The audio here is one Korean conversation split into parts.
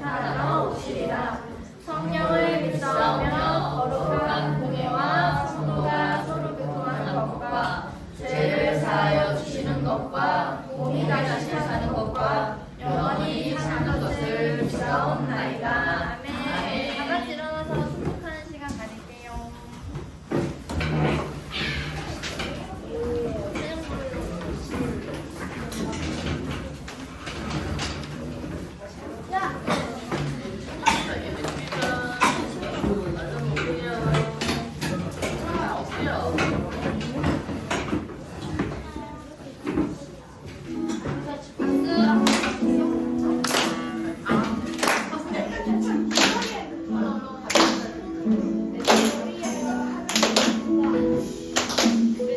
살아오시리라. 성령을 믿사오며 거룩한 공예와 성도가 서로 교통하는 것과 죄를 사하여 주시는 것과 몸이 다시 사는 것과 영원히 사는 것을 믿사옵나이다. 아멘. 다 같이 일어나서 축복하는 시간 가질게요.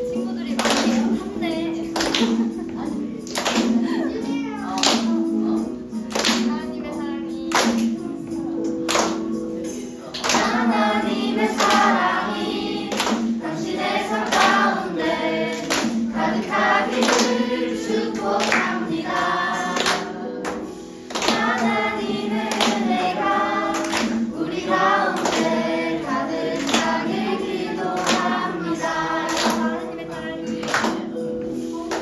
친구들이 많이 탔네. 하나님의 사랑이 당신의 삶 가운데 가득하기를 축복합니다. 하나님의 은혜가 우리 가운데 가득하길 기도합니다.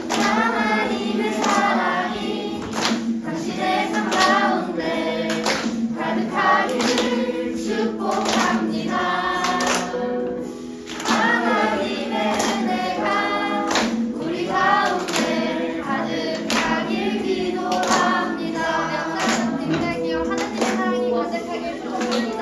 하나님의 사랑이 당신의 삶 가운데 가득하기를 축복합니다. 하나님의 은혜가 우리 가운데 가득하길 기도합니다. 하나님의 사랑이 가득하길 축복합니다.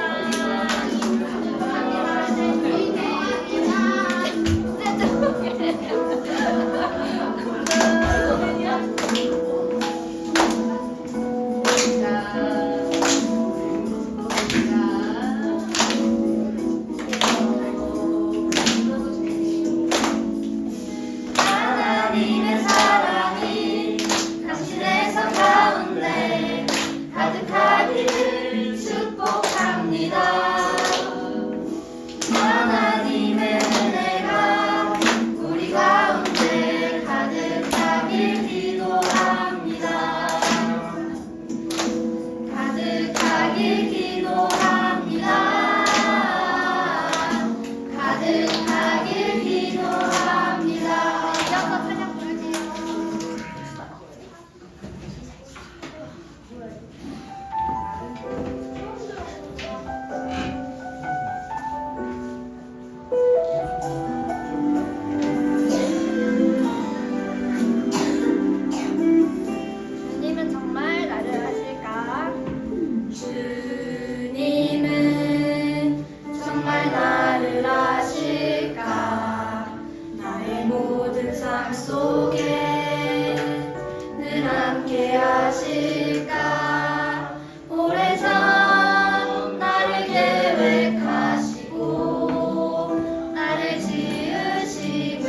하나님의 사랑이 당신의 삶 가운데 가득하기를 축복합니다. 하나님의 은혜가 우리 가운데 가득하길 기도합니다. 가득하길 기도합니다. 가득하길 기도합니다. 이어서 찬양 부르세요. 주님은 정말 나를 아실까? 주님은 정말 나를 아실까? 나의 모든 삶 속에 늘 함께 하실까? 오래전 나를 계획하시고 나를 지으심을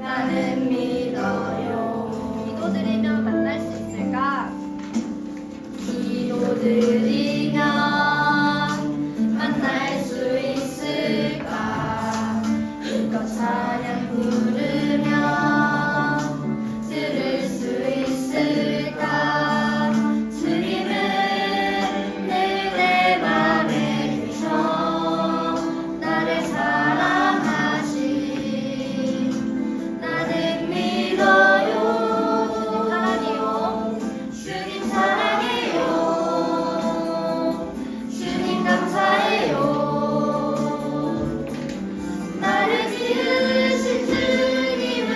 나는 믿어요. 기도드리면 만날 수 있을까? 기도드리면 만날 수 있을까? 힘껏 찬양 부르며 들을 수 있을까? 주님은 늘 내 맘에 계셔 나를 사랑하시 나는 믿어요. 사랑해요. 주님 사랑해요. 주님 감사해요. 나를 지으신 주님을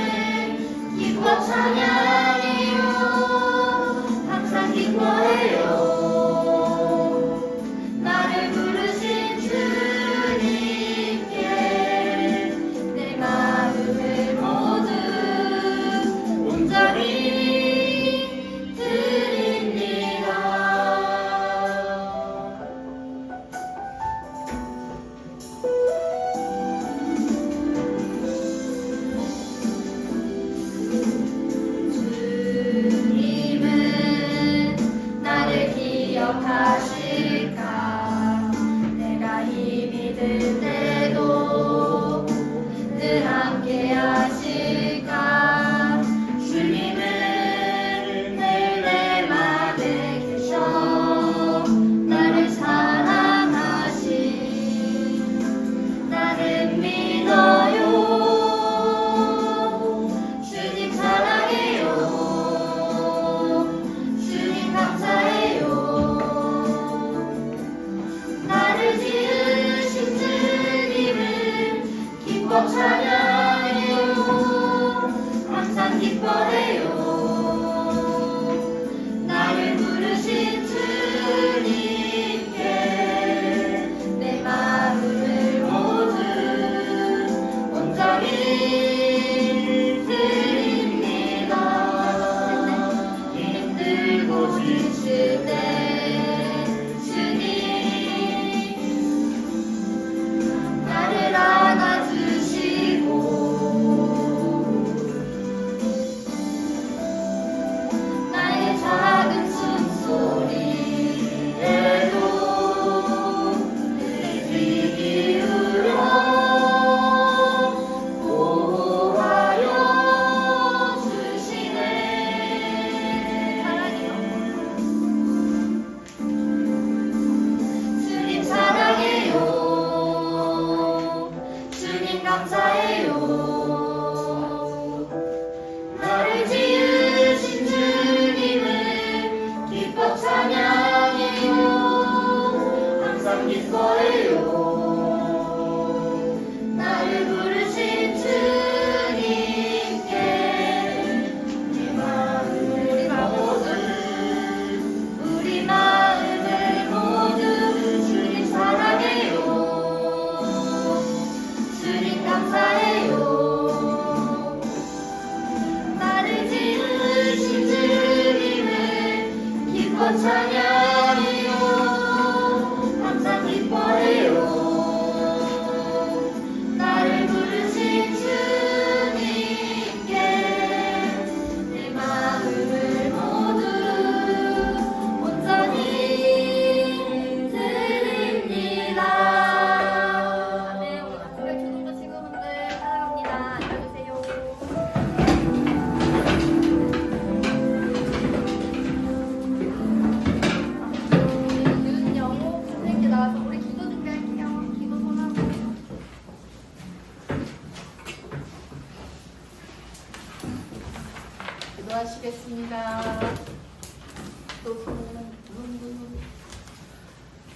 기뻐 찬양해요. 항상 기뻐해요. 나를 부르신 주님께 내 마음을 모두 온전히 드립니다. 주님은 나를 기억하실까? 내가 힘이 들 때도 늘 함께 하실까? 주님은 늘 내 맘에 계셔 항상 기뻐해요. 나를 부르신 주님께 우리 마음을 모두 주님 사랑해요. 주님 감사해요. 나를 지으신 주님을 기뻐 찬양해요. 항상 기뻐해요. 나를 부르신 주님께 내 마음을 모두 온전히 드립니다. 네, 우리 우리 초등부 친구분들 사랑합니다. 앉아주세요. 윤영호 선생님 나와서 우리 기도 준비할게요. 기도 손하고. 기도하시겠습니다.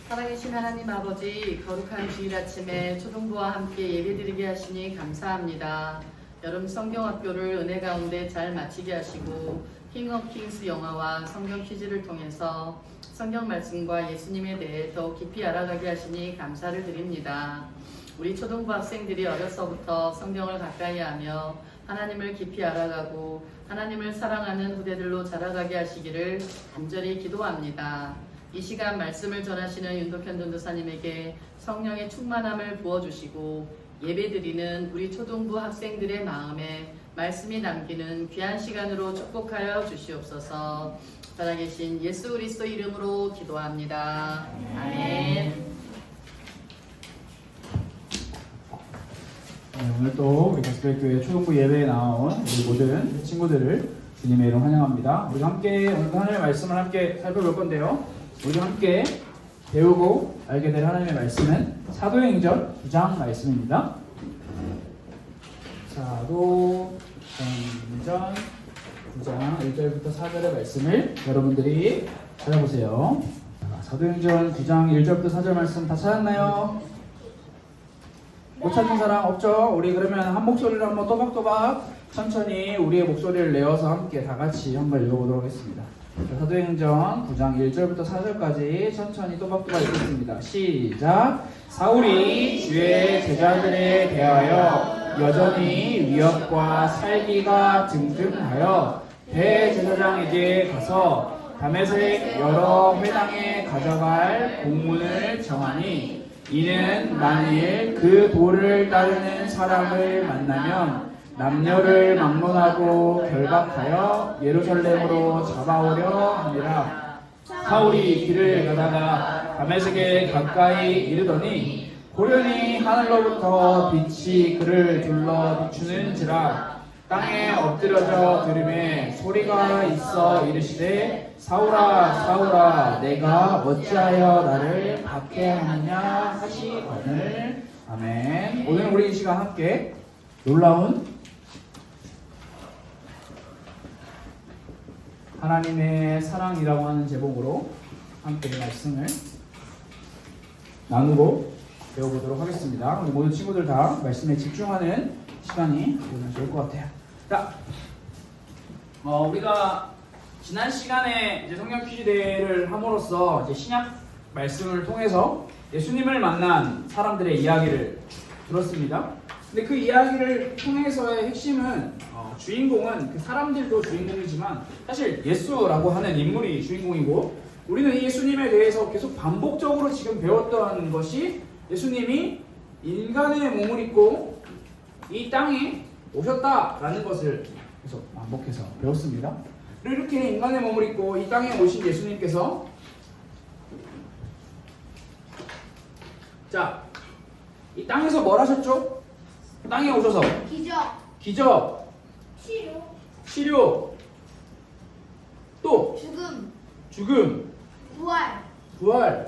살아계신 하나님 아버지, 거룩한 주일 아침에 초등부와 함께 예배드리게 하시니 감사합니다. 여름 성경학교를 은혜 가운데 잘 마치게 하시고 킹 오브 킹스 영화와 성경 퀴즈를 통해서 성경 말씀과 예수님에 대해 더 깊이 알아가게 하시니 감사를 드립니다. 우리 초등부 학생들이 어려서부터 성경을 가까이 하며 하나님을 깊이 알아가고 하나님을 사랑하는 후대들로 자라가게 하시기를 간절히 기도합니다. 이 시간 말씀을 전하시는 윤덕현 전도사님에게 성령의 충만함을 부어주시고 예배드리는 우리 초등부 학생들의 마음에 말씀이 남기는 귀한 시간으로 축복하여 주시옵소서. 살아계신 예수 그리스도 이름으로 기도합니다. 아멘. 네, 오늘 또 우리 가스펠교회 초등부 예배에 나온 우리 모든 친구들을 주님의 이름 환영합니다. 우리 함께 오늘 하나님의 말씀을 함께 살펴볼 건데요. 우리 함께 배우고 알게 될 하나님의 말씀은 사도행전 9장 말씀입니다. 사도행전 9장 1절부터 4절의 말씀을 여러분들이 찾아보세요. 사도행전 9장 1절부터 4절 말씀 다 찾았나요? 못 찾는 사람 없죠? 우리 그러면 한 목소리로 한번 또박또박 천천히 우리의 목소리를 내어서 함께 다 같이 한번 읽어보도록 하겠습니다. 사도행전 9장 1절부터 4절까지 천천히 또박또박 읽겠습니다. 시작! 사울이 주의 제자들에 대하여 여전히 위협과 살기가 등등하여 대제사장에게 가서 다메섹 여러 회당에 가져갈 공문을 정하니 이는 만일 그 도를 따르는 사람을 만나면 남녀를 막론하고 결박하여 예루살렘으로 잡아오려 함이라. 사울이 길을 가다가 다메섹에 가까이 이르더니 고련히 하늘로부터 빛이 그를 둘러 비추는지라. 땅에 엎드려져 들음에 소리가 있어 이르시되 사울아 사울아 내가 어찌하여 나를 박해하느냐 하시거늘. 아멘. 오늘 우리 이 시간 함께 놀라운 하나님의 사랑이라고 하는 제목으로 함께 말씀을 나누고 배워보도록 하겠습니다. 우리 모든 친구들 다 말씀에 집중하는 시간이 되면 좋을 것 같아요. 자, 우리가 지난 시간에 이제 성경 퀴즈 대회를 함으로써 이제 신약 말씀을 통해서 예수님을 만난 사람들의 이야기를 들었습니다. 근데 그 이야기를 통해서의 핵심은 주인공은 그 사람들도 주인공이지만 사실 예수라고 하는 인물이 주인공이고, 우리는 이 예수님에 대해서 계속 반복적으로 지금 배웠던 것이 예수님이 인간의 몸을 입고 이 땅에 오셨다라는 것을 계속 반복해서 배웠습니다. 그리고 이렇게 인간의 몸을 입고 이 땅에 오신 예수님께서 자, 이 땅에서 뭘 하셨죠? 땅에 오셔서 기적, 치료, 또 죽음, 부활.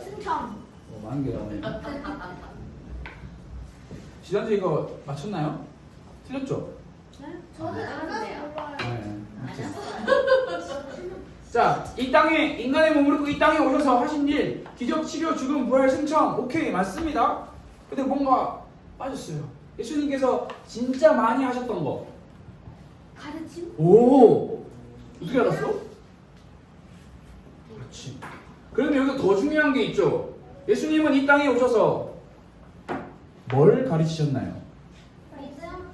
승천. 많은 게 나오네요. 지난주 이거 맞췄나요? 틀렸죠? 저는 안 하는데요. 네. 자, 이 땅에 인간의 몸을 입고 이 땅에 오셔서 하신 일, 기적, 치료, 죽음, 부활, 승천, 오케이 맞습니다. 근데 뭔가 빠졌어요. 예수님께서 진짜 많이 하셨던 거. 가르침? 오, 어떻게 알았어? 그렇지. 그런데 여기서 더 중요한 게 있죠. 예수님은 이 땅에 오셔서 뭘 가르치셨나요? 말씀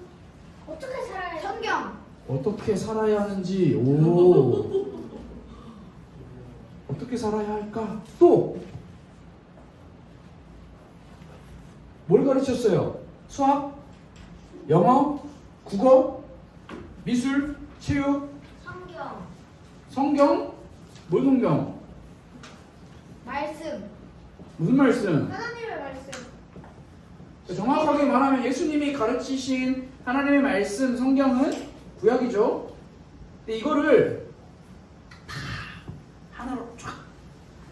어떻게 살아야 돼? 성경. 어떻게 살아야 하는지. 오, 어떻게 살아야 할까? 또 뭘 가르쳤어요? 수학, 영어, 국어, 미술, 체육, 성경 성경? 뭘 성경? 말씀. 무슨 말씀? 하나님의 말씀 정확하게 말하면 예수님이 가르치신 하나님의 말씀 성경은 구약이죠. 근데 이거를 다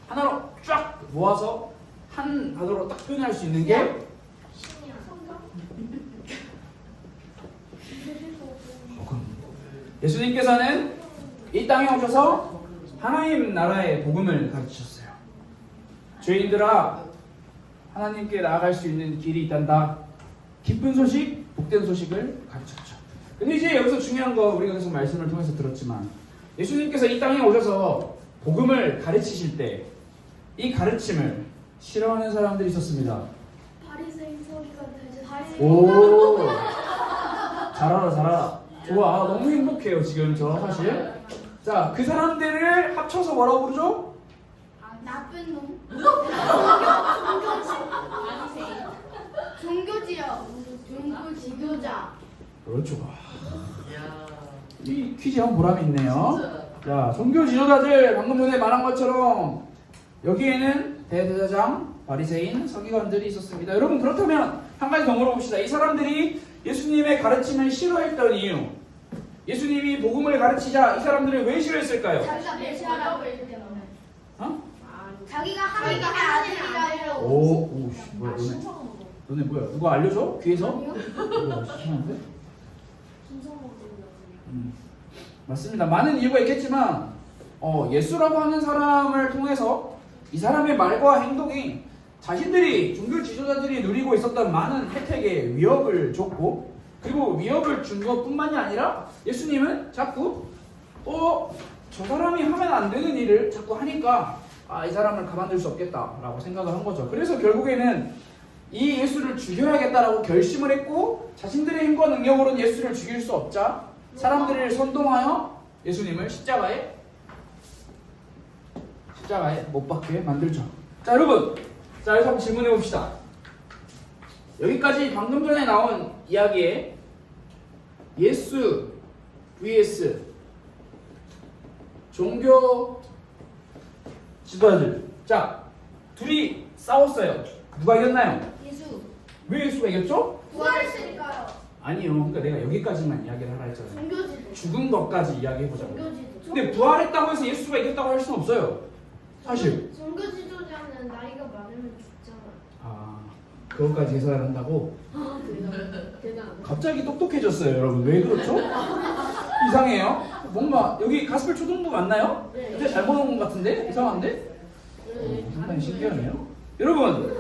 하나로 쫙 모아서 한 단어로 딱 표현할 수 있는 게 신이야 복음. 예수님께서는 이 땅에 오셔서 하나님 나라의 복음을 가르치셨어요. 죄인들아, 하나님께 나아갈 수 있는 길이 있단다. 기쁜 소식, 복된 소식을 가르쳤죠. 근데 이제 여기서 중요한 거 우리가 계속 말씀을 통해서 들었지만 예수님께서 이 땅에 오셔서 복음을 가르치실 때 이 가르침을 싫어하는 사람들이 있었습니다. 바리새인 서기관들 오, 잘 알아. 좋아, 너무 행복해요 지금 저 사실. 자, 그 사람들을 합쳐서 뭐라고 부르죠? 나쁜 놈. 종교지요. 종교 지도자. 그렇죠. 이야. 이 퀴즈 한번 보람이 있네요. 자, 종교 지도자들 방금 전에 말한 것처럼 여기에는 대제사장, 바리새인, 서기관들이 있었습니다. 여러분 그렇다면 한 가지 더 물어봅시다. 이 사람들이 예수님의 가르침을 싫어했던 이유, 예수님이 복음을 가르치자 이 사람들을 왜 싫어했을까요? 자기가 메시아라고 했기 때문에. 어? 자기가 하나님의 아들이라고. 오, 씨, 뭐야 너네 뭐야? 누가 알려줘? 귀에서? 뭐야, 시원한데? 맞습니다. 많은 이유가 있겠지만 예수라고 하는 사람을 통해서 이 사람의 말과 행동이 자신들이 종교 지도자들이 누리고 있었던 많은 혜택에 위협을 줬고, 그리고 위협을 준 것뿐만이 아니라 예수님은 자꾸 저 사람이 하면 안 되는 일을 자꾸 하니까 이 사람을 가만둘 수 없겠다라고 생각을 한 거죠. 그래서 결국에는 이 예수를 죽여야겠다라고 결심을 했고, 자신들의 힘과 능력으로는 예수를 죽일 수 없자 사람들을 선동하여 예수님을 십자가에 못 박게 만들죠. 자, 여러분, 자, 여기서 한번 질문해 봅시다. 여기까지 방금 전에 나온 이야기에 예수 vs 종교 지도자들, 자, 둘이 싸웠어요. 누가 이겼나요? 예수. 왜 예수가 이겼죠? 부활했으니까요 아니요. 그러니까 내가 여기까지만 이야기를 하라 했잖아요. 종교지도. 죽은 것까지 이야기해보자고. 종교지도. 근데 부활했다고 해서 예수가 이겼다고 할 수는 없어요. 사실. 종교 지도자는 나이가 많으면 죽잖아 그것까지 계산을 한다고? 대단. 갑자기 똑똑해졌어요, 여러분. 왜 그렇죠? 이상해요. 뭔가 여기 가스펠 초등부 맞나요? 네. 근데 잘못 온 것 같은데? 이상한데? 상당히 신기하네요. 여러분,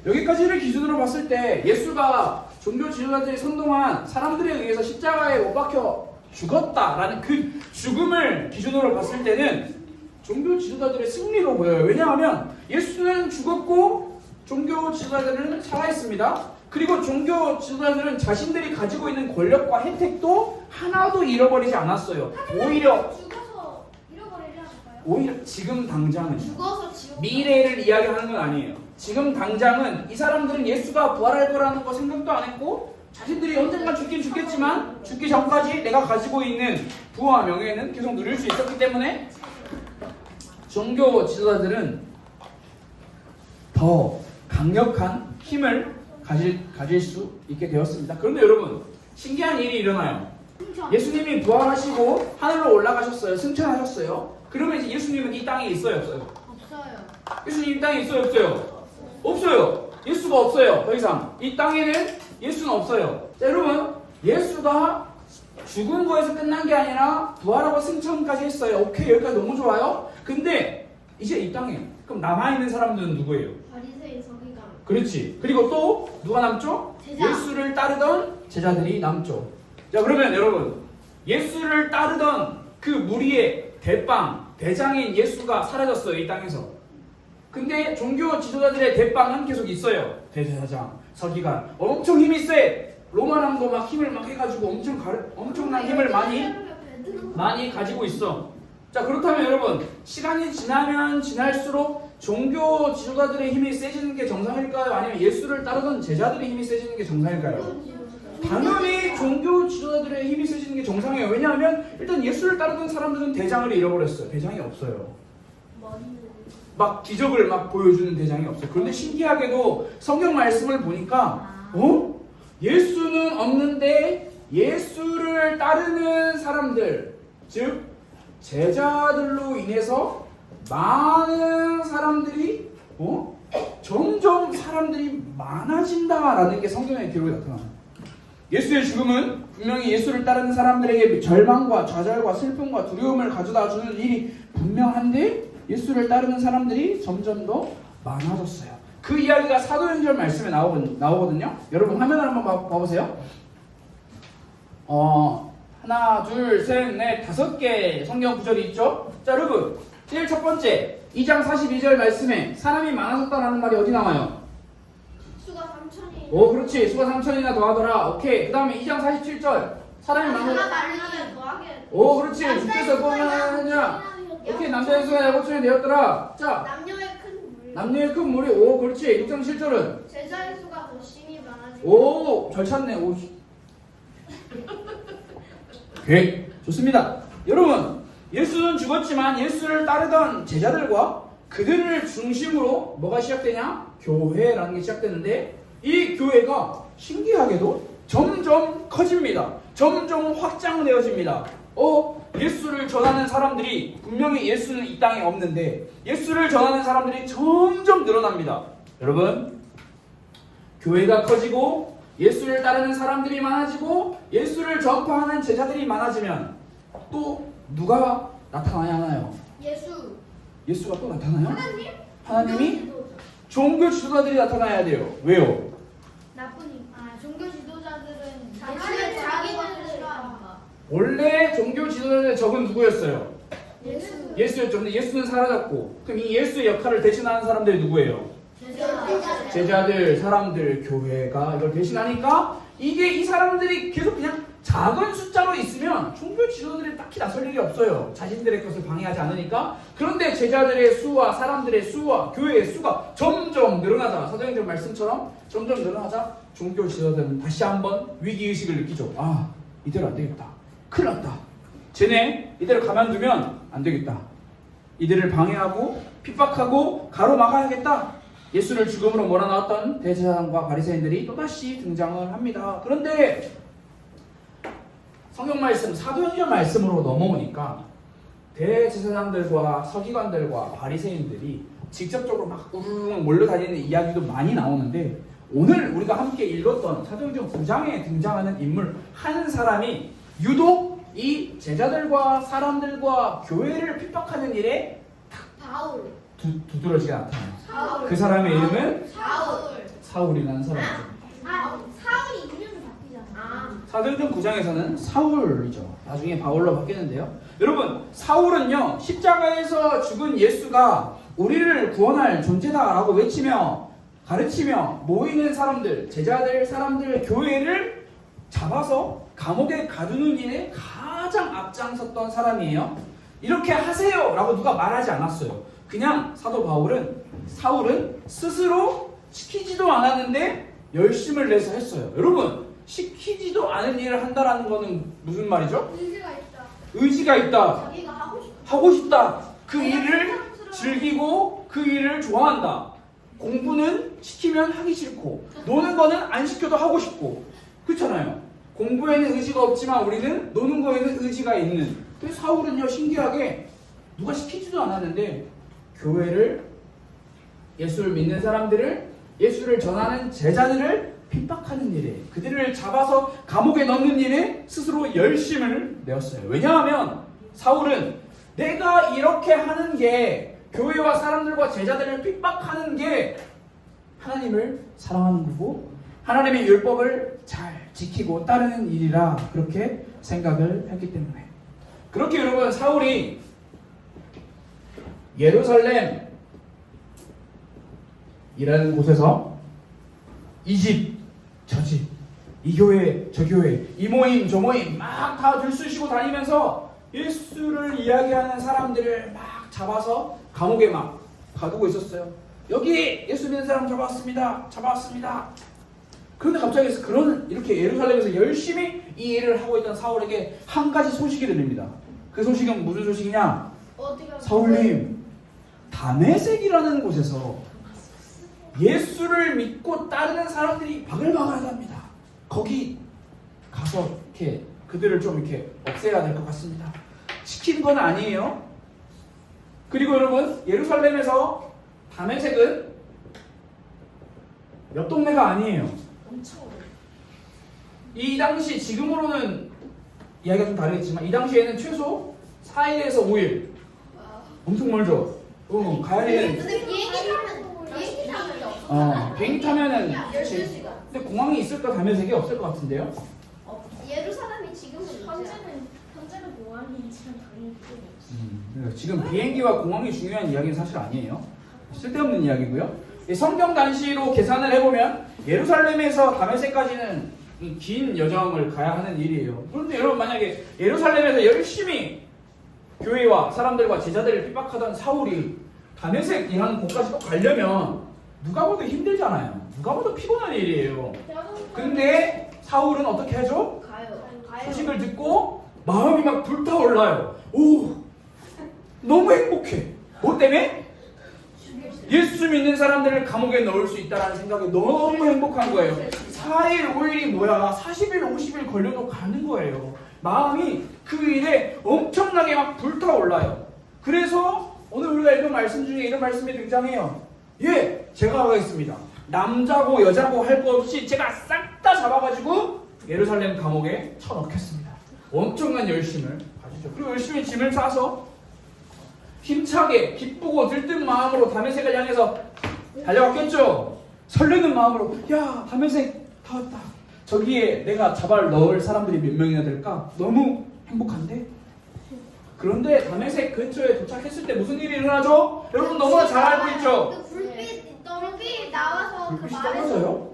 여기까지를 기준으로 봤을 때 예수가 종교 지도자들이 선동한 사람들에 의해서 십자가에 못 박혀 죽었다라는 그 죽음을 기준으로 봤을 때는 종교 지도자들의 승리로 보여요. 왜냐하면 예수는 죽었고 종교 지도자들은 살아있습니다. 그리고 종교 지도자들은 자신들이 가지고 있는 권력과 혜택도 하나도 잃어버리지 않았어요. 오히려 죽어서 잃어버리지 않을까요? 오히려 지금 당장은 죽어서 지옥. 미래를 이야기하는 건 아니에요. 지금 당장은 이 사람들은 예수가 부활할 거라는 거 생각도 안 했고, 자신들이 언젠가 죽긴 죽겠지만 죽기 전까지 내가 가지고 있는 부와 명예는 계속 누릴 수 있었기 때문에 종교 지도자들은 더 강력한 힘을 가질 수 있게 되었습니다. 그런데 여러분, 신기한 일이 일어나요. 예수님이 부활하시고 하늘로 올라가셨어요. 승천하셨어요. 그러면 이제 예수님은 이 땅에 있어요, 없어요? 없어요. 예수님 이 땅에 있어요, 없어요? 없어요. 예수가 없어요. 더 이상 이 땅에는 예수는 없어요. 자, 여러분, 예수가 죽은 거에서 끝난 게 아니라 부활하고 승천까지 했어요. 오케이, 여기까지 너무 좋아요. 근데 이제 이 땅에 그럼 남아있는 사람들은 누구예요? 바리새인 서기관. 그렇지. 그리고 또 누가 남죠? 제자. 예수를 따르던 제자들이 남죠. 자, 그러면 여러분, 예수를 따르던 그 무리의 대장인 예수가 사라졌어요, 이 땅에서. 근데 종교 지도자들의 대빵은 계속 있어요. 대제사장, 서기관, 엄청 힘이 세. 로마랑도 막 힘을 막 해가지고 엄청난 힘을 많이 가지고 있어. 자, 그렇다면 여러분, 시간이 지나면 지날수록 종교 지도자들의 힘이 세지는 게 정상일까요? 아니면 예수를 따르던 제자들의 힘이 세지는 게 정상일까요? 당연히 종교 지도자들의 힘이 세지는 게 정상이에요. 왜냐하면 일단 예수를 따르던 사람들은 대장을 잃어버렸어요. 대장이 없어요. 막 기적을 막 보여주는 대장이 없어요. 그런데 신기하게도 성경 말씀을 보니까 예수는 없는데 예수를 따르는 사람들, 즉 제자들로 인해서 많은 사람들이 점점 사람들이 많아진다라는 게 성경의 기록에 나타나요. 예수의 죽음은 분명히 예수를 따르는 사람들에게 절망과 좌절과 슬픔과 두려움을 가져다 주는 일이 분명한데 예수를 따르는 사람들이 점점 더 많아졌어요. 그 이야기가 사도행전 말씀에 나오거든요. 여러분 화면을 한번 봐보세요. 하나, 둘, 셋, 넷, 5개 성경 구절이 있죠. 자, 여러분 제일 첫 번째 2장 42절 말씀에 사람이 많아졌다라는 말이 어디 나와요? 수가 3천이. 오, 그렇지. 수가 3천이나 더하더라. 오케이. 그 다음에 2장 47절 사람이 많아졌다. 오, 그렇지. 주께서 보면냐. 오케이. 남자의 수가 7천이 되었더라. 자, 남녀의 큰 무리. 오, 그렇지. 6장 7절은 제자의 수가 더 심히 많아지고. 오, 잘 찾네. 오. 오케이. 좋습니다. 여러분, 예수는 죽었지만 예수를 따르던 제자들과 그들을 중심으로 뭐가 시작되냐? 교회라는 게 시작되는데 이 교회가 신기하게도 점점 커집니다. 점점 확장되어집니다. 예수를 전하는 사람들이 분명히 예수는 이 땅에 없는데 예수를 전하는 사람들이 점점 늘어납니다. 여러분, 교회가 커지고 예수를 따르는 사람들이 많아지고 예수를 전파하는 제자들이 많아지면 또 누가 나타나야 하나요? 예수가 또 나타나요? 하나님이? 종교 지도자들이 나타나야 돼요. 왜요? 종교 지도자들은 자기 것을 싫어하니까. 원래 종교 지도자들의 적은 누구였어요? 예수. 예수였죠. 근데 예수는 사라졌고 그럼 이 예수의 역할을 대신하는 사람들이 누구예요? 제자들, 사람들, 교회가 이걸 대신하니까 이게 이 사람들이 계속 그냥 작은 숫자로 있으면 종교 지도자들이 딱히 나설 일이 없어요. 자신들의 것을 방해하지 않으니까. 그런데 제자들의 수와 사람들의 수와 교회의 수가 점점 늘어나자, 사도행전 말씀처럼 점점 늘어나자 종교 지도자들은 다시 한번 위기의식을 느끼죠. 이대로 안 되겠다. 큰일 났다. 쟤네 이대로 가만두면 안 되겠다. 이들을 방해하고 핍박하고 가로막아야겠다. 예수를 죽음으로 몰아넣었던 대제사장과 바리새인들이 또다시 등장을 합니다. 그런데 성경 말씀, 사도행전 말씀으로 넘어오니까 대제사장들과 서기관들과 바리새인들이 직접적으로 막 우르르 몰려다니는 이야기도 많이 나오는데 오늘 우리가 함께 읽었던 사도행전 9장에 등장하는 인물 한 사람이 유독 이 제자들과 사람들과 교회를 핍박하는 일에 바울. 두드러지게 나타나요. 사울. 그 사람의 이름은 사울. 사울이라는 사람이죠. 사울이 이름이 바뀌잖아. 사도행전 9장에서는 사울이죠. 나중에 바울로 바뀌는데요. 여러분, 사울은요 십자가에서 죽은 예수가 우리를 구원할 존재다라고 외치며 가르치며 모이는 사람들, 제자들, 사람들, 교회를 잡아서 감옥에 가두는 일에 가장 앞장섰던 사람이에요. 이렇게 하세요 라고 누가 말하지 않았어요. 그냥 사울은 스스로 시키지도 않았는데 열심을 내서 했어요. 여러분, 시키지도 않은 일을 한다라는 거는 무슨 말이죠? 의지가 있다. 자기가 하고 싶다. 그 일을 즐기고 그 일을 좋아한다. 공부는 시키면 하기 싫고 노는 거는 안 시켜도 하고 싶고 그렇잖아요. 공부에는 의지가 없지만 우리는 노는 거에는 의지가 있는. 근데 사울은요 신기하게 누가 시키지도 않았는데 교회를, 예수를 믿는 사람들을, 예수를 전하는 제자들을 핍박하는 일에, 그들을 잡아서 감옥에 넣는 일에 스스로 열심을 내었어요. 왜냐하면 사울은 내가 이렇게 하는 게 교회와 사람들과 제자들을 핍박하는 게 하나님을 사랑하는 거고 하나님의 율법을 잘 지키고 따르는 일이라 그렇게 생각을 했기 때문에 그렇게 여러분 사울이 예루살렘 이라는 곳에서 이 집, 저 집, 이 교회, 저 교회, 이 모임, 저 모임 막 다 들쑤시고 다니면서 예수를 이야기하는 사람들을 막 잡아서 감옥에 막 가두고 있었어요. 여기 예수 믿는 사람 잡아왔습니다. 그런데 갑자기 이렇게 예루살렘에서 열심히 이 일을 하고 있던 사울에게 한 가지 소식이 들립니다. 그 소식은 무슨 소식이냐? 어디가? 사울님, 다메섹이라는 곳에서 예수를 믿고 따르는 사람들이 바글바글하답니다. 거기 가서 이렇게 그들을 좀 이렇게 없애야 될 것 같습니다. 시킨 건 아니에요. 그리고 여러분, 예루살렘에서 다메섹은 옆 동네가 아니에요. 엄청 어려. 이 당시 지금으로는 이야기가 좀 다르겠지만 이 당시에는 최소 4일에서 5일. 엄청 멀죠. 가야리는 근데 비행기 타면 없어. 비행기 타면은 12시간. 근데 공항이 있을까 다메섹이 없을 것 같은데요. 예루살렘이 지금은 현재는 공항이 있지만 당연히 그게 없어. 지금 비행기와 공항이 중요한 이야기는 사실 아니에요. 쓸데없는 이야기고요. 성경 단시로 계산을 해보면 예루살렘에서 다메섹까지는 긴 여정을 가야 하는 일이에요. 그런데 여러분 만약에 예루살렘에서 열심히 교회와 사람들과 제자들을 핍박하던 사울이 다메섹이라는 곳까지 또 가려면 누가 봐도 힘들잖아요. 누가 봐도 피곤한 일이에요. 근데 사울은 어떻게 하죠? 가요. 소식을 듣고 마음이 막 불타올라요. 오, 너무 행복해. 뭐 때문에? 예수 믿는 사람들을 감옥에 넣을 수 있다는 생각에 너무 행복한 거예요. 4일, 5일이 뭐야? 40일, 50일 걸려도 가는 거예요. 마음이 그 일에 엄청나게 막 불타올라요. 그래서 오늘 우리가 읽은 말씀 중에 이런 말씀이 등장해요. 예, 제가 하겠습니다. 남자고 여자고 할 거 없이 제가 싹 다 잡아가지고 예루살렘 감옥에 쳐넣겠습니다. 엄청난 열심을 가지죠. 그리고 열심히 짐을 싸서 힘차게 기쁘고 들뜬 마음으로 다메섹을 향해서 달려갔겠죠. 설레는 마음으로 야 다메섹 다 왔다. 저기에 내가 잡아 넣을 사람들이 몇 명이나 될까? 너무 행복한데? 그런데 다메섹 근처에 도착했을 때 무슨 일이 일어나죠? 여러분 너무나 잘 알고 있죠? 그 불빛 나와서 그 불빛이 말에서 떨어져요?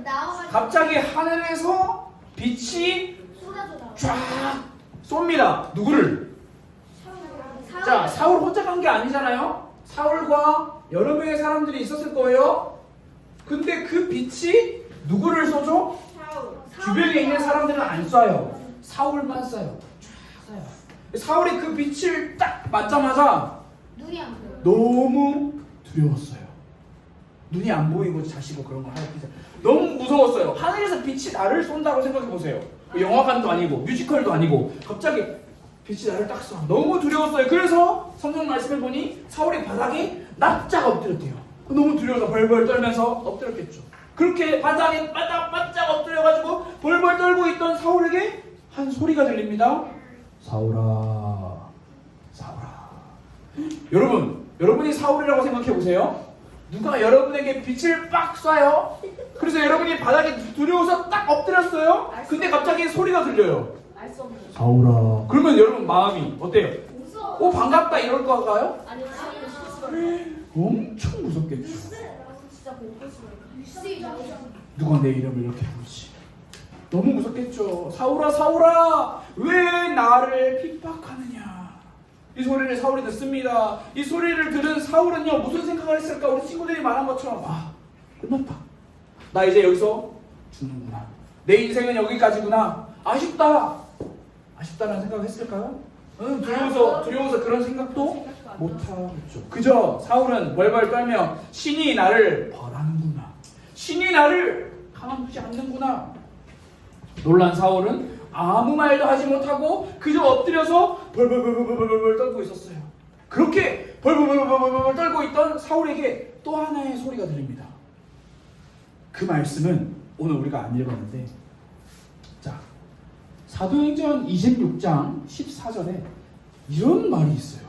나와가지고 갑자기 하늘에서 빛이 쏟아져 쫙 쏩니다. 누구를? 자, 사울 혼자 간 게 아니잖아요. 사울과 여러 명의 사람들이 있었을 거예요. 근데 그 빛이 누구를 쏘죠? 주변에 있는 사람들은 안 쏴요. 사울만 쏴요. 쫙 쏴요. 사울이 그 빛을 딱 맞자마자 눈이 안 보여. 너무 두려웠어요. 눈이 안 보이고 자시고 그런 걸 하기 너무 무서웠어요. 하늘에서 빛이 나를 쏜다고 생각해 보세요. 영화관도 아니고 뮤지컬도 아니고 갑자기 빛이 나를 딱 쏴. 너무 두려웠어요. 그래서 성경 말씀을 보니 사울이 바닥에 납작 엎드렸대요. 너무 두려워서 벌벌 떨면서 엎드렸겠죠. 그렇게 바닥에 바짝 엎드려가지고 벌벌 떨고 있던 사울에게 한 소리가 들립니다. 사울아, 사울아. 여러분이 사울이라고 생각해 보세요. 누가 여러분에게 빛을 빡 쏴요. 그래서 여러분이 바닥에 두려워서 딱 엎드렸어요. 근데 갑자기 소리가 들려요. 알 수 없는. 사울아. 그러면 여러분 마음이 어때요? 무서워. 반갑다 이럴 거가요? 아니 사람이 엄청 무섭겠죠. 진짜 공포스러워. 누가 내 이름을 이렇게 부르지? 너무 무섭겠죠. 사울아, 사울아, 왜 나를 핍박하느냐? 이 소리를 사울이 듣습니다. 이 소리를 들은 사울은요 무슨 생각을 했을까? 우리 친구들이 말한 것처럼 끝났다. 나 이제 여기서 죽는구나. 내 인생은 여기까지구나. 아쉽다는 생각을 했을까요? 두려워서 그런 생각도 못하겠죠. 그저 사울은 벌벌 떨며 신이 나를 벌하는구나. 신이 나를 가만두지 않는구나. 놀란 사울은 아무 말도 하지 못하고 그저 엎드려서 벌벌 떨고 있었어요. 그렇게 벌벌 떨고 있던 사울에게 또 하나의 소리가 들립니다. 그 말씀은 오늘 우리가 안 읽었는데, 자, 사도행전 26장 14절에 이런 말이 있어요.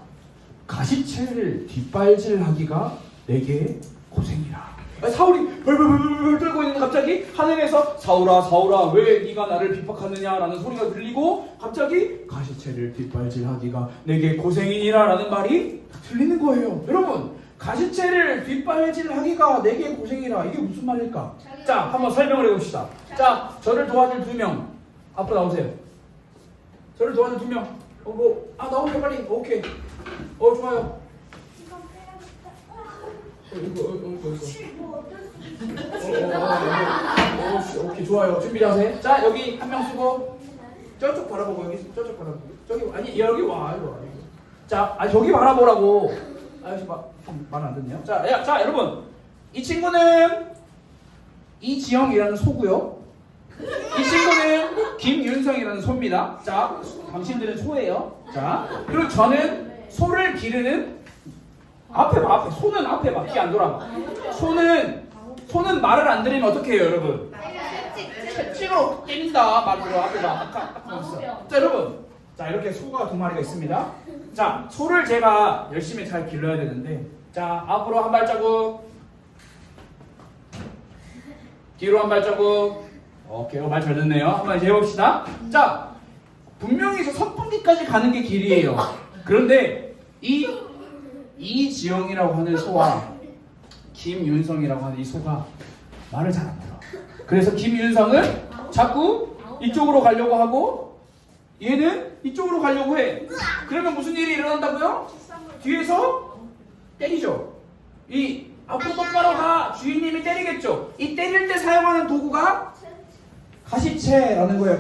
가시채를 뒷발질하기가 내게 고생이라. 사울이 벌벌벌벌 떨고 있는데 갑자기 하늘에서 사울아 사울아 왜 네가 나를 핍박하느냐라는 소리가 들리고 갑자기 가시채를 뒷발질하기가 내게 고생이니라 라는 말이 들리는 거예요. 여러분, 가시채를 뒷발질하기가 내게 고생이라, 이게 무슨 말일까? 자, 한번 설명을 해봅시다. 자, 저를 도와줄 2명 앞으로 나오세요. 저를 도와줄 2명. 나오세요 빨리. 오케이. 좋아요. 오케이, 좋아요. 준비하세요. 자, 여기 한 명 쓰고 저쪽 바라보고, 여기 저쪽 바라보고, 저기 아니 여기 와, 이리 와. 자, 저기 바라보라고. 아저씨 말 안 듣네요. 자, 여러분, 이 친구는 이지영이라는 소고요. 이 친구는 김윤성이라는 소입니다. 자, 당신들은 소예요. 자, 그리고 저는 소를 기르는 앞에 봐. 소는 앞에 봐. 귀 안 돌아봐. 소는 말을 안 들으면 어떻게 해요, 여러분? 채찍으로 때린다. 말로 앞에 봐. 자, 여러분. 자, 이렇게 소가 2마리가 있습니다. 자, 소를 제가 열심히 잘 길러야 되는데, 자, 앞으로 한 발자국, 뒤로 한 발자국. 오케이, 말 잘 듣네요. 한번 이제 해봅시다. 자, 분명히 저 선풍기까지 가는 게 길이에요. 그런데 이지영이라고 하는 소와 김윤성이라고 하는 이 소가 말을 잘 안 들어. 그래서 김윤성은 자꾸 이쪽으로 가려고 하고 얘는 이쪽으로 가려고 해. 그러면 무슨 일이 일어난다고요? 뒤에서 때리죠. 이 앞으로 똑바로 가. 주인님이 때리겠죠. 이 때릴 때 사용하는 도구가 가시채라는 거예요.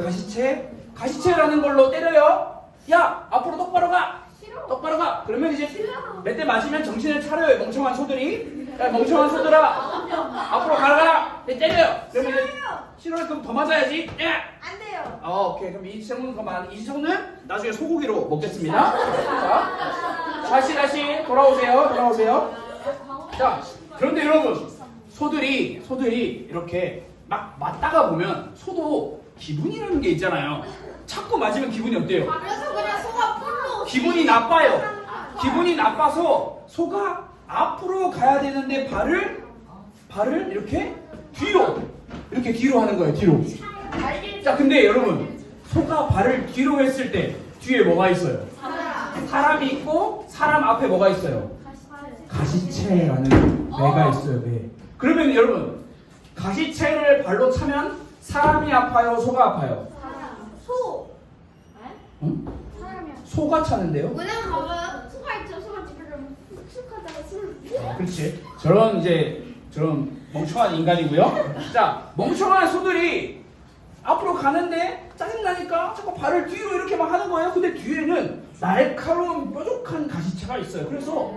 가시채라는 걸로 때려요. 야, 앞으로 똑바로 가. 똑바로 가. 그러면 이제 몇 대 맞으면 정신을 차려요. 멍청한 소들이. 야, 멍청한 소들아, 앞으로 가라. 때려요. 그러면 이제 싫어요. 그럼 더 맞아야지. 안 돼요. 오케이. 그럼 이 소는 나중에 소고기로 먹겠습니다. 자, 다시 돌아오세요. 자, 그런데 여러분, 소들이 이렇게 막 맞다가 보면 소도 기분이라는 게 있잖아요. 자꾸 맞으면 기분이 어때요? 그래서 그냥 소가 풀로. 기분이 나빠요. 기분이 나빠서 소가 앞으로 가야 되는데 발을 이렇게 뒤로 하는 거예요. 뒤로. 자, 근데 여러분, 소가 발을 뒤로 했을 때 뒤에 뭐가 있어요? 사람이 있고 사람 앞에 뭐가 있어요? 가시채라는 매가 있어요. 매. 그러면 여러분, 가시채를 발로 차면 사람이 아파요, 소가 아파요? 소. 응? 사람이야. 소가 차는데요? 왜냐면 봐봐요. 소가 있죠. 소가 집에 좀 쑥쑥하다가 술. 그렇지. 저런 멍청한 인간이고요. 자, 멍청한 소들이 앞으로 가는데 짜증나니까 자꾸 발을 뒤로 이렇게 막 하는 거예요. 근데 뒤에는 날카로운 뾰족한 가시채가 있어요. 그래서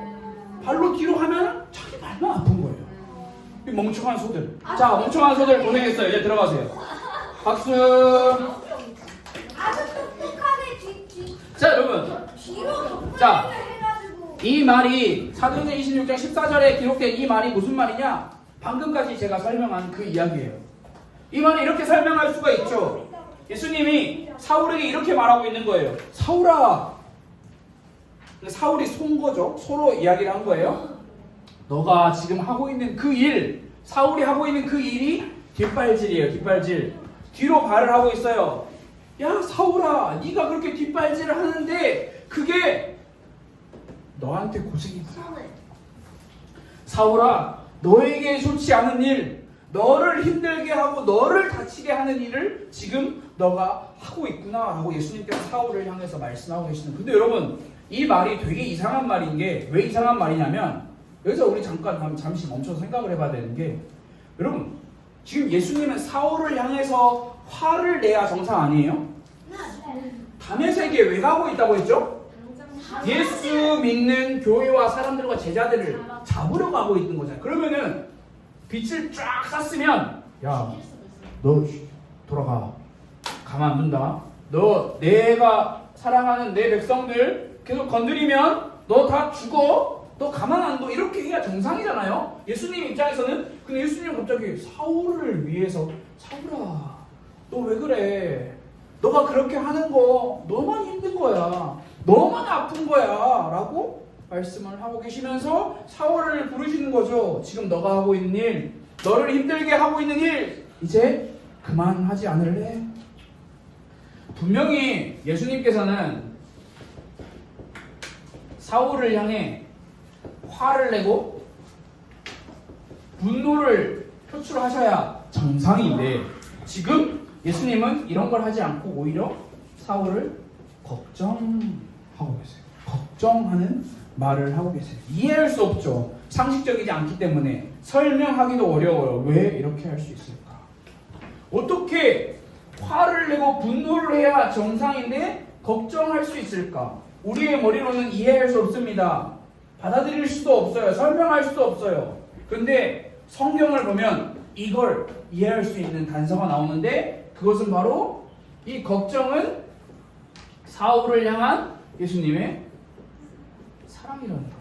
발로 뒤로 하면 자기 발만 아픈 거예요. 이 멍청한 소들. 자, 멍청한 소들 고생했어요. 이제 들어가세요. 박수. 아주 똑똑하게 자, 여러분. 뒤로 자, 해가지고. 이 말이 사도행전 26장 14절에 기록된 이 말이 무슨 말이냐? 방금까지 제가 설명한 그 이야기예요. 이 말이 이렇게 설명할 수가 있죠. 예수님이 사울에게 이렇게 말하고 있는 거예요. 사울아. 사울이 소인 거죠. 소로 이야기를 한 거예요. 너가 지금 하고 있는 그 일, 사울이 하고 있는 그 일이 뒷발질이에요. 뒷발질. 뒤로 발을 하고 있어요. 야, 사울아, 네가 그렇게 뒷발질을 하는데 그게 너한테 고생이구나. 사울아, 너에게 좋지 않은 일, 너를 힘들게 하고 너를 다치게 하는 일을 지금 너가 하고 있구나 라고 예수님께서 사울을 향해서 말씀하고 계시는. 근데 여러분, 이 말이 되게 이상한 말인 게, 왜 이상한 말이냐면, 여기서 우리 잠시 멈춰서 생각을 해봐야 되는 게, 여러분, 지금 예수님은 사울을 향해서 화를 내야 정상 아니에요? 다메섹에 왜 가고 있다고 했죠? 예수 믿는 교회와 사람들과 제자들을 잡으러 가고 있는 거잖아요. 그러면은 빛을 쫙 쐈으면, 야, 너 돌아가. 가만 안 둔다. 너 내가 사랑하는 내 백성들 계속 건드리면 너 다 죽어. 너 가만 안 둬. 이렇게 해야 정상이잖아요. 예수님 입장에서는. 근데 예수님 갑자기 사울을 위해서, 사울아, 너 왜 그래? 너가 그렇게 하는 거 너만 힘든 거야. 너무나 아픈 거야 라고 말씀을 하고 계시면서 사울을 부르시는 거죠. 지금 너가 하고 있는 일, 너를 힘들게 하고 있는 일 이제 그만하지 않을래? 분명히 예수님께서는 사울을 향해 화를 내고 분노를 표출하셔야 정상인데 지금 예수님은 이런 걸 하지 않고 오히려 사울을 걱정하고 계세요. 걱정하는 말을 하고 계세요. 이해할 수 없죠. 상식적이지 않기 때문에 설명하기도 어려워요. 왜 이렇게 할 수 있을까? 어떻게 화를 내고 분노를 해야 정상인데 걱정할 수 있을까? 우리의 머리로는 이해할 수 없습니다. 받아들일 수도 없어요. 설명할 수도 없어요. 근데 성경을 보면 이걸 이해할 수 있는 단서가 나오는데 그것은 바로 이 걱정은 사울을 향한 예수님의 사랑이라는 거죠.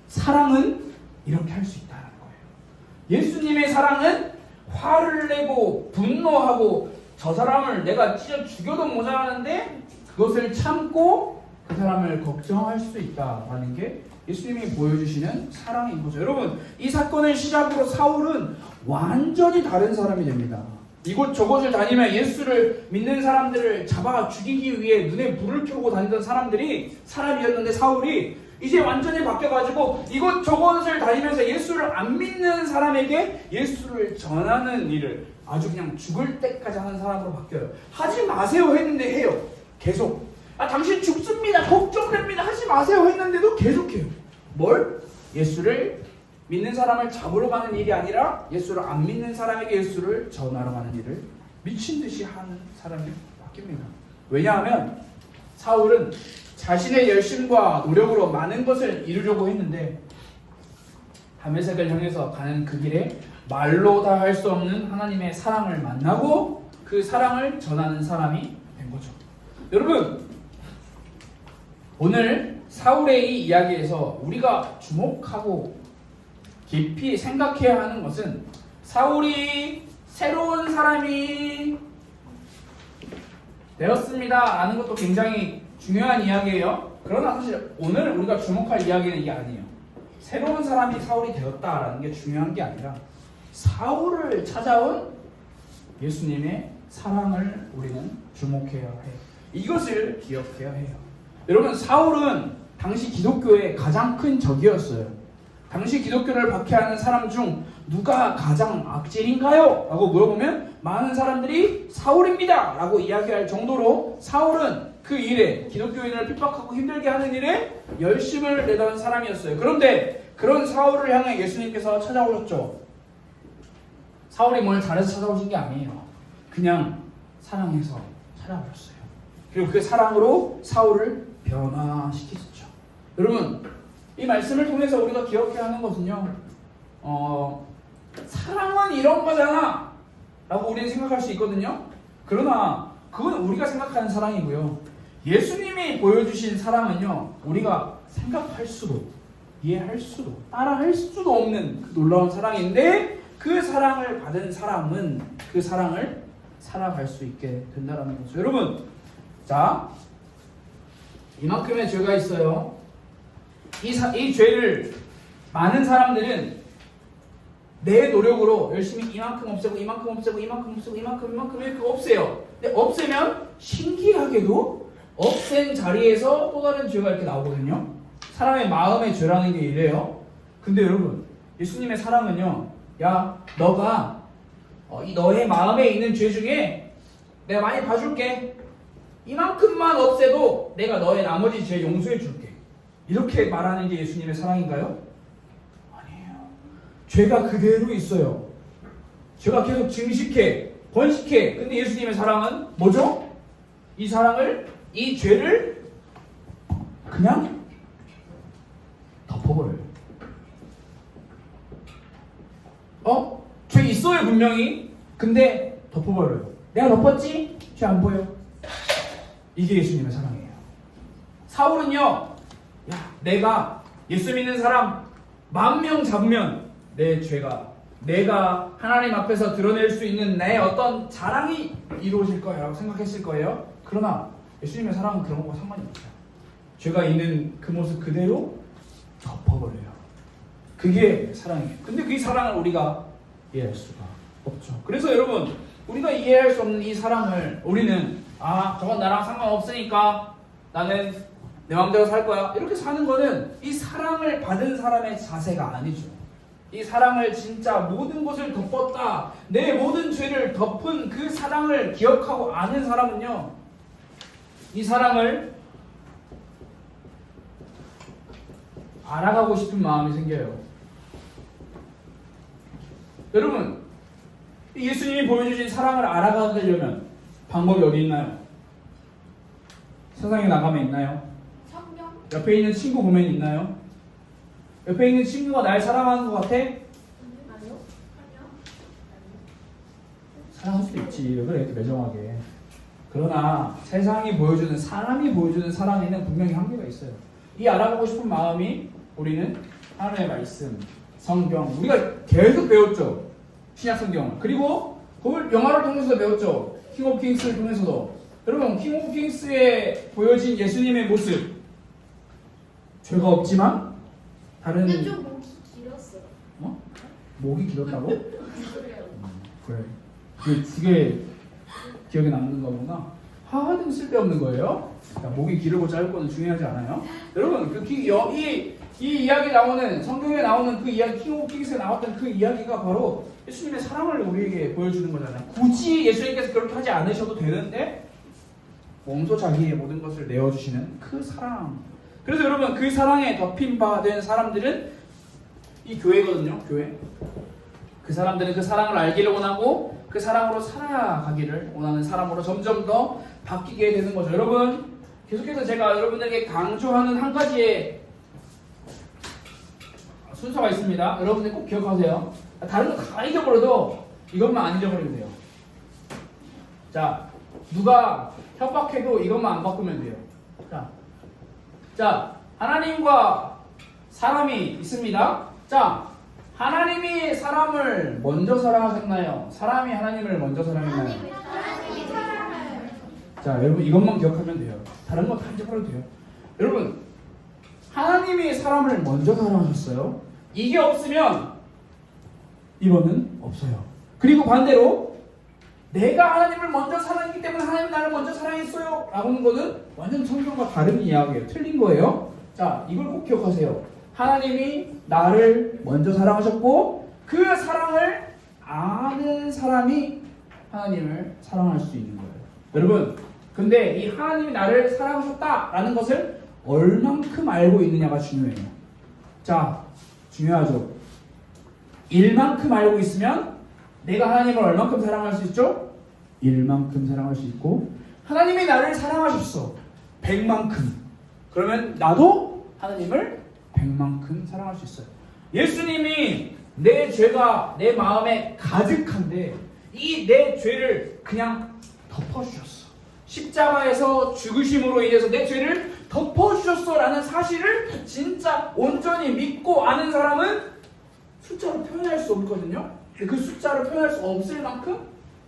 사랑은 이렇게 할 수 있다는 거예요. 예수님의 사랑은 화를 내고 분노하고 저 사람을 내가 찢어 죽여도 모자라는데 그것을 참고 그 사람을 걱정할 수 있다라는 게 예수님이 보여주시는 사랑인 거죠. 여러분, 이 사건을 시작으로 사울은 완전히 다른 사람이 됩니다. 이곳저곳을 다니며 예수를 믿는 사람들을 잡아 죽이기 위해 눈에 불을 켜고 다니던 사람이었는데 사울이 이제 완전히 바뀌어가지고 이곳저곳을 다니면서 예수를 안 믿는 사람에게 예수를 전하는 일을 아주 그냥 죽을 때까지 하는 사람으로 바뀌어요. 하지 마세요 했는데 해요. 계속. 당신 죽습니다. 걱정됩니다. 하지 마세요 했는데도 계속해요. 뭘? 예수를 믿는 사람을 잡으러 가는 일이 아니라 예수를 안 믿는 사람에게 예수를 전하러 가는 일을 미친 듯이 하는 사람이 바뀝니다. 왜냐하면 사울은 자신의 열심과 노력으로 많은 것을 이루려고 했는데 다메섹을 향해서 가는 그 길에 말로 다 할 수 없는 하나님의 사랑을 만나고 그 사랑을 전하는 사람이 된 거죠. 여러분, 오늘 사울의 이 이야기에서 우리가 주목하고 깊이 생각해야 하는 것은 사울이 새로운 사람이 되었습니다 라는 것도 굉장히 중요한 이야기예요. 그러나 사실 오늘 우리가 주목할 이야기는 이게 아니에요. 새로운 사람이 사울이 되었다라는 게 중요한 게 아니라 사울을 찾아온 예수님의 사랑을 우리는 주목해야 해요. 이것을 기억해야 해요. 여러분, 사울은 당시 기독교의 가장 큰 적이었어요. 당시 기독교를 박해하는 사람 중 누가 가장 악질인가요? 라고 물어보면 많은 사람들이 사울입니다 라고 이야기할 정도로 사울은 그 일에, 기독교인을 핍박하고 힘들게 하는 일에 열심을 내던 사람이었어요. 그런데 그런 사울을 향해 예수님께서 찾아오셨죠. 사울이 뭘 잘해서 찾아오신 게 아니에요. 그냥 사랑해서 찾아오셨어요. 그리고 그 사랑으로 사울을 변화시키셨죠. 여러분, 이 말씀을 통해서 우리가 기억해야 하는 것은요, 사랑은 이런 거잖아 라고 우리는 생각할 수 있거든요. 그러나 그건 우리가 생각하는 사랑이고요, 예수님이 보여주신 사랑은요, 우리가 생각할 수도 이해할 수도 따라할 수도 없는 그 놀라운 사랑인데 그 사랑을 받은 사람은 그 사랑을 살아갈 수 있게 된다는 거죠. 여러분, 자, 이만큼의 죄가 있어요. 이 죄를 많은 사람들은 내 노력으로 열심히 이만큼 없애고 이만큼 없애고 이만큼 없애고 이만큼 이렇게 없애요. 근데 없애면 신기하게도 없앤 자리에서 또 다른 죄가 이렇게 나오거든요. 사람의 마음의 죄라는 게 이래요. 근데 여러분, 예수님의 사랑은요, 야, 너가 이 너의 마음에 있는 죄 중에 내가 많이 봐줄게. 이만큼만 없애도 내가 너의 나머지 죄 용서해 줄게. 이렇게 말하는 게 예수님의 사랑인가요? 아니에요. 죄가 그대로 있어요. 죄가 계속 증식해, 번식해. 근데 예수님의 사랑은 뭐죠? 이 사랑을, 이 죄를 그냥 덮어버려요. 죄 있어요 분명히. 근데 덮어버려요. 내가 덮었지? 죄 안 보여. 이게 예수님의 사랑이에요. 사울은요, 야, 내가 예수 믿는 사람 10,000명 잡으면 내 죄가, 내가 하나님 앞에서 드러낼 수 있는 내 어떤 자랑이 이루어질 거야 라고 생각했을 거예요. 그러나 예수님의 사랑은 그런 것과 상관이 없어요. 죄가 있는 그 모습 그대로 덮어버려요. 그게 사랑이에요. 근데 그 사랑을 우리가 이해할 수가 없죠. 그래서 여러분, 우리가 이해할 수 없는 이 사랑을 우리는 저건 나랑 상관없으니까 나는 내 마음대로 살 거야, 이렇게 사는 거는 이 사랑을 받은 사람의 자세가 아니죠. 이 사랑을 진짜 모든 것을 덮었다, 내 모든 죄를 덮은 그 사랑을 기억하고 아는 사람은요, 이 사랑을 알아가고 싶은 마음이 생겨요. 여러분, 예수님이 보여주신 사랑을 알아가려면 방법이 어디 있나요? 세상에 나가면 있나요? 성경? 옆에 있는 친구 보면 있나요? 옆에 있는 친구가 날 사랑하는 것 같아? 아니요? 사랑할 수도 있지. 왜 그래 이렇게 매정하게. 그러나 세상이 보여주는, 사람이 보여주는 사랑에는 분명히 한계가 있어요. 이 알아보고 싶은 마음이 우리는 하나님의 말씀, 성경, 우리가 계속 배웠죠. 신약 성경. 그리고 그걸 영화를 통해서도 배웠죠. 킹 오브 킹스를 통해서도. 여러분, 킹 오브 킹스에 보여진 예수님의 모습, 죄가 없지만 다른 근데 좀 목이 길었어요. 목이 길었다고? 그래. 그게 기억에 남는 거구나. 하등 쓸데없는 거예요. 목이 길고 짧고는 중요하지 않아요. 여러분, 이 이야기 나오는, 성경에 나오는 그 이야기, 킹 오브 킹스에 나왔던 그 이야기가 바로 예수님의 사랑을 우리에게 보여주는 거잖아요. 굳이 예수님께서 그렇게 하지 않으셔도 되는데 몸소 자기의 모든 것을 내어주시는 그 사랑. 그래서 여러분, 그 사랑에 덮인 바 된 사람들은 이 교회거든요. 교회. 그 사람들은 그 사랑을 알기를 원하고 그 사랑으로 살아가기를 원하는 사람으로 점점 더 바뀌게 되는 거죠. 여러분, 계속해서 제가 여러분들에게 강조하는 한 가지의 순서가 있습니다. 여러분들 꼭 기억하세요. 다른 거 다 잊어버려도 이것만 안 잊어버리면 돼요. 자, 누가 협박해도 이것만 안 바꾸면 돼요. 자, 하나님과 사람이 있습니다. 자, 하나님이 사람을 먼저 사랑하셨나요? 사람이 하나님을 먼저 사랑했나요? 하나님이 사랑을. 자, 여러분 이것만 기억하면 돼요. 다른 거 다 잊어버려도 돼요. 여러분, 하나님이 사람을 먼저 사랑하셨어요. 이게 없으면 이거는 없어요. 그리고 반대로 내가 하나님을 먼저 사랑했기 때문에 하나님이 나를 먼저 사랑했어요 라고 하는 거는 완전 성경과 다른 이야기예요. 틀린 거예요. 자, 이걸 꼭 기억하세요. 하나님이 나를 먼저 사랑하셨고 그 사랑을 아는 사람이 하나님을 사랑할 수 있는 거예요. 여러분, 근데 이 하나님이 나를 사랑하셨다라는 것을 얼만큼 알고 있느냐가 중요해요. 자, 중요하죠. 일만큼 알고 있으면 내가 하나님을 얼만큼 사랑할 수 있죠? 1만큼 사랑할 수 있고, 하나님이 나를 사랑하셨어 100만큼, 그러면 나도 하나님을 100만큼 사랑할 수 있어요. 예수님이 내 죄가 내 마음에 가득한데 이 내 죄를 그냥 덮어주셨어. 십자가에서 죽으심으로 인해서 내 죄를 덮어주셨어 라는 사실을 진짜 온전히 믿고 아는 사람은 숫자로 표현할 수 없거든요. 그 숫자로 표현할 수 없을 만큼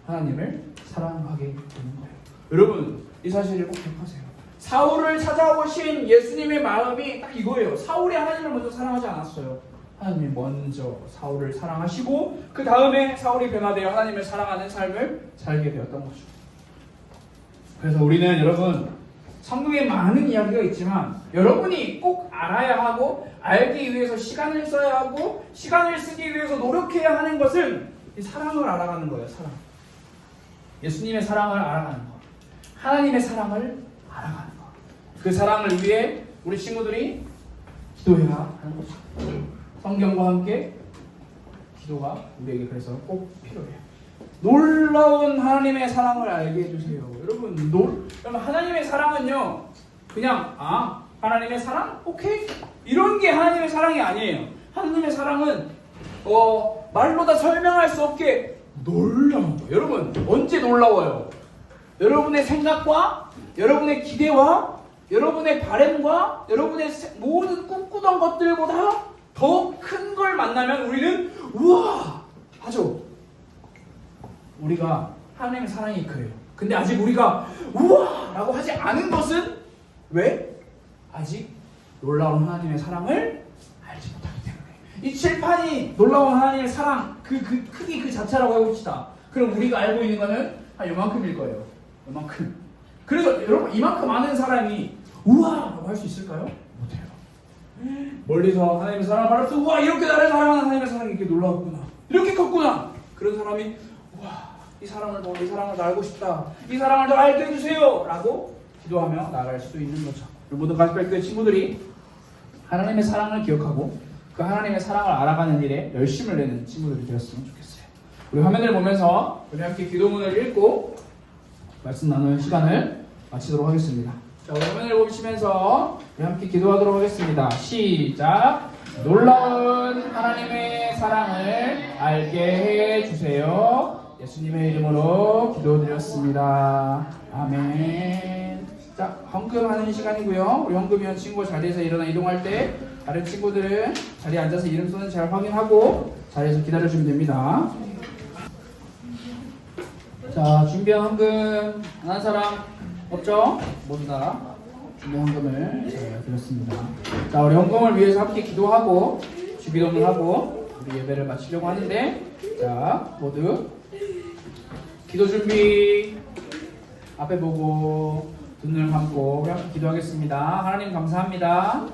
하나님을 사랑하게 되는 거예요. 여러분, 이 사실을 꼭 기억하세요. 사울을 찾아오신 예수님의 마음이 딱 이거예요. 사울이 하나님을 먼저 사랑하지 않았어요. 하나님이 먼저 사울을 사랑하시고 그 다음에 사울이 변화되어 하나님을 사랑하는 삶을 살게 되었던 거죠. 그래서 우리는 여러분, 성경에 많은 이야기가 있지만 여러분이 꼭 알아야 하고 알기 위해서 시간을 써야 하고 시간을 쓰기 위해서 노력해야 하는 것은 이 사랑을 알아가는 거예요. 사랑. 예수님의 사랑을 알아가는 거. 하나님의 사랑을 알아가는 거. 그 사랑을 위해 우리 친구들이 기도해야 하는 거죠. 성경과 함께 기도가 우리에게 그래서 꼭 필요해요. 놀라운 하나님의 사랑을 알게 해주세요. 여러분, 하나님의 사랑은요, 그냥 하나님의 사랑? 오케이? 이런 게 하나님의 사랑이 아니에요. 하나님의 사랑은 말로 다 설명할 수 없게 놀라운 거예요. 여러분, 언제 놀라워요? 여러분의 생각과 여러분의 기대와 여러분의 바램과 여러분의 모든 꿈꾸던 것들보다 더 큰 걸 만나면 우리는 우와 하죠. 우리가 하나님의 사랑이 그래요. 근데 아직 우리가 우와 라고 하지 않은 것은 왜? 아직 놀라운 하나님의 사랑을 알지 못하기 때문에. 이 칠판이 놀라운 하나님의 사랑 그 크기 그 자체라고 해봅시다. 그럼 우리가 알고 있는 거는 한 요만큼일 거예요. 요만큼. 그래서 여러분 이만큼 아는 사람이 우와라고 할 수 있을까요? 못해요. 멀리서 하나님의 사랑을 바라보면서 우와 이렇게 나를 사랑하는 하나님의 사랑이 이렇게 놀라웠구나. 이렇게 컸구나. 그런 사람이 우와 이 사랑을 더 알고 싶다. 이 사랑을 더 알게 해주세요. 라고 기도하며 나아갈 수도 있는 거죠. 모든 가스펠교회 친구들이 하나님의 사랑을 기억하고 그 하나님의 사랑을 알아가는 일에 열심을 내는 친구들이 되었으면 좋겠어요. 우리 화면을 보면서 우리 함께 기도문을 읽고 말씀 나누는 시간을 마치도록 하겠습니다. 자, 우리 화면을 보시면서 우리 함께 기도하도록 하겠습니다. 시작! 놀라운 하나님의 사랑을 알게 해주세요. 예수님의 이름으로 기도드렸습니다. 아멘. 자, 헌금하는 시간이고요. 우리 헌금위원 친구 자리에서 일어나 이동할 때 다른 친구들은 자리에 앉아서 이름 쓰는 잘 확인하고 자리에서 기다려주면 됩니다. 자, 준비한 헌금 안 한 사람 없죠? 모두 다 준비한 헌금을 제가 드렸습니다. 자, 우리 헌금을 위해서 함께 기도하고 주기도문을 하고 우리 예배를 마치려고 하는데, 자, 모두 기도 준비. 앞에 보고 눈을 감고 우리 함께 기도하겠습니다. 하나님 감사합니다.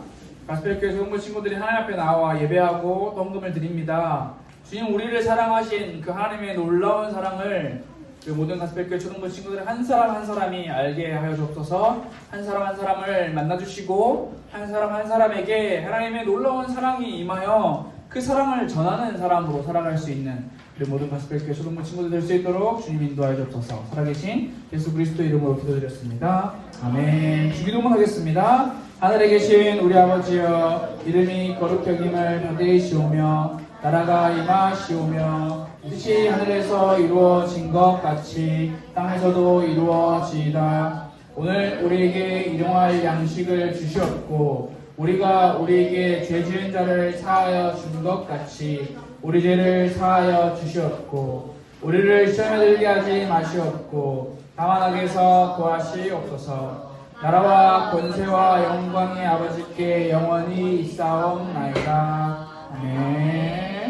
가스펠교회 성도 친구들이 하나님 앞에 나와 예배하고 또 헌금을 드립니다. 주님, 우리를 사랑하신 그 하나님의 놀라운 사랑을 그 모든 가스펠교회 초등부 친구들 한 사람 한 사람이 알게 하여 주옵소서. 한 사람 한 사람을 만나주시고 한 사람 한 사람에게 하나님의 놀라운 사랑이 임하여 그 사랑을 전하는 사람으로 살아갈 수 있는 우리 모든 가스펠교회 초등부 친구들 될 수 있도록 주님 인도하여 주옵소서. 살아계신 예수 그리스도 이름으로 기도드렸습니다. 아멘. 주기도문 하겠습니다. 하늘에 계신 우리 아버지여, 이름이 거룩히 여김을 받으시오며 나라가 임하시오며 뜻이 하늘에서 이루어진 것 같이 땅에서도 이루어지이다. 오늘 우리에게 일용할 양식을 주시옵고 우리가 우리에게 죄 지은 자를 사하여 준 것 같이 우리 죄를 사하여 주시옵고 우리를 시험에 들게 하지 마시옵고 다만 악에서 구하시옵소서. 나라와 권세와 영광의 아버지께 영원히 있사옵나이다. 아멘.